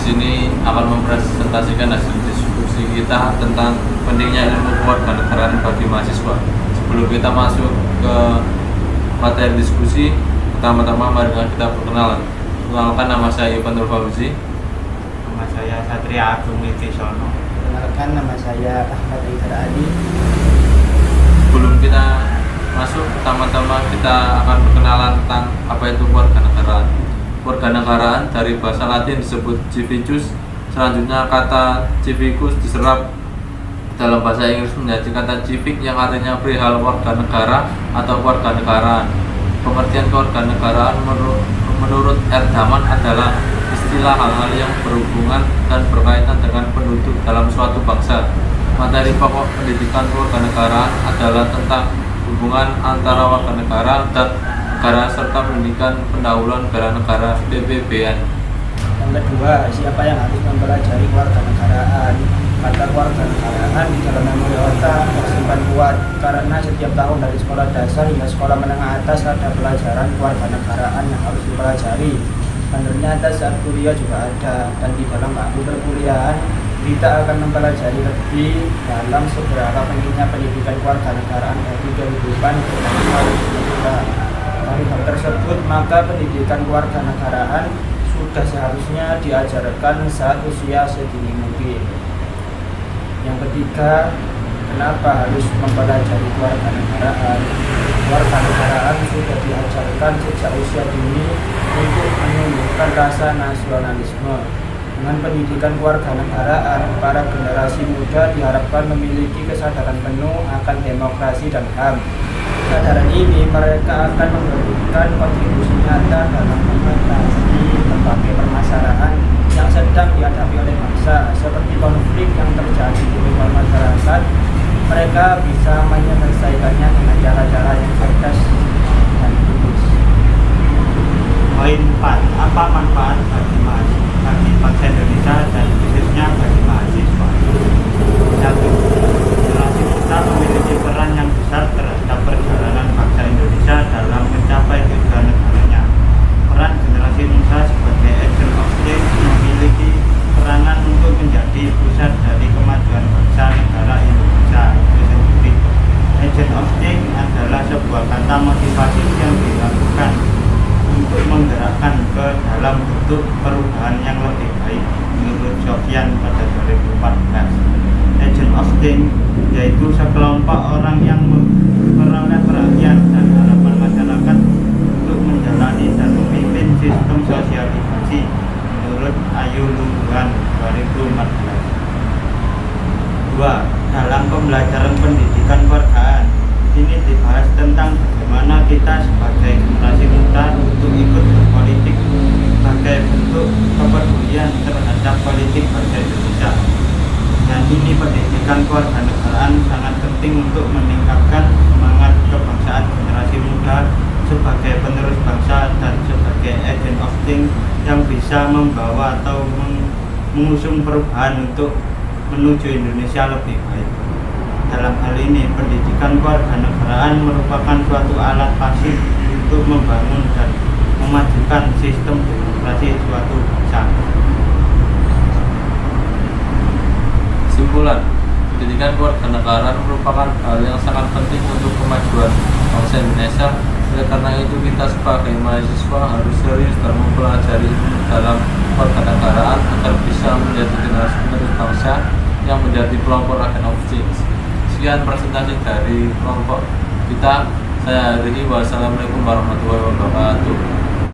sini akan mempresentasikan hasil diskusi kita tentang pentingnya ilmu kewarganegaraan bagi mahasiswa. Sebelum kita masuk ke materi diskusi, pertama-tama mari kita perkenalan. Kenalkan, nama saya Ivan Fauzi. Nama saya Satria Agung Wikisono. Perkenalkan, nama saya Ahmad Iqbal Ali. Sebelum kita masuk, pertama-tama kita akan perkenalan tentang apa itu kewarganegaraan. Kewarganegaraan dari bahasa Latin disebut civicus. Selanjutnya kata civicus diserap dalam bahasa Inggris menjadi kata civic yang artinya perihal warga negara atau kewarganegaraan. Pengertian kewarganegaraan menurut Erdaman adalah istilah hal-hal yang berhubungan dan berkaitan dengan penduduk dalam suatu bangsa. Materi pokok pendidikan kewarganegaraan adalah tentang hubungan antara warga negara dan negara serta pendidikan pendahuluan bela-negara (PPBN). Yang kedua, siapa yang harus mempelajari kewarganegaraan? Kata kewarganegaraan di dalam memori otak tersimpan kuat karena setiap tahun dari sekolah dasar hingga sekolah menengah atas ada pelajaran kewarganegaraan yang harus dipelajari. Dan ternyata saat kuliah juga ada, dan di dalam bangku perkuliahan kita akan mempelajari lebih dalam seberapa pentingnya pendidikan kewarganegaraan bagi kehidupan kita. Dari hal tersebut, maka pendidikan kewarganegaraan sudah seharusnya diajarkan saat usia sedini mungkin. Yang ketiga, kenapa harus mempelajari kewarganegaraan? Kewarganegaraan sudah diajarkan sejak usia dini untuk menumbuhkan rasa nasionalisme. Dengan pendidikan kewarganegaraan, para generasi muda diharapkan memiliki kesadaran penuh akan demokrasi dan HAM. Kesadaran ini mereka akan memberikan kontribusi nyata dalam mengatasi berbagai permasalahan yang sedang dihadapi oleh bangsa, seperti konflik yang terjadi di lingkungan masyarakat. Mereka bisa menyelesaikannya dengan cara-cara yang cerdas dan logis. Poin 4. Apa manfaat bagi bangsa Indonesia dan khususnya bagi mahasiswa? 1. Generasi muda memiliki peran yang besar terhadap perjalanan bangsa Indonesia dalam mencapai tujuan negaranya. Peran generasi muda sebagai agent of change memiliki peranan untuk menjadi pusat dari kemajuan bangsa negara Indonesia itu sendiri. Agent of change adalah sebuah kata motivasi yang dilakukan untuk menggerakkan ke dalam bentuk perubahan yang lebih baik menurut Sofian pada 2014. Agent of change yaitu sekelompok orang yang memperoleh perhatian dan harapan masyarakat untuk menjalani dan memimpin sistem sosialisasi menurut Ayu Lungguhan 2014. 2. Dalam pembelajaran pendidikan kewargaan ini dibahas tentang bagaimana kita sebagai generasi muda untuk ikut berpolitik sebagai bentuk kepedulian terhadap politik bangsa Indonesia. Dan ini pendidikan kewarganegaraan sangat penting untuk meningkatkan semangat kebangsaan generasi muda sebagai penerus bangsa dan sebagai agent of change yang bisa membawa atau mengusung perubahan untuk menuju Indonesia lebih baik. Dalam hal ini, pendidikan kewarganegaraan merupakan suatu alat pasif untuk membangun dan memajukan sistem demokrasi suatu bangsa. Kesimpulan, pendidikan kewarganegaraan merupakan hal yang sangat penting untuk kemajuan bangsa Indonesia. Oleh karena itu, kita sebagai mahasiswa harus serius dalam mempelajari dalam kewarganegaraan agar bisa menjadi generasi penerus bangsa yang menjadi pelopor agent of change. Sekian presentasi dari kelompok kita. Saya akhiri. Wassalamualaikum warahmatullahi wabarakatuh.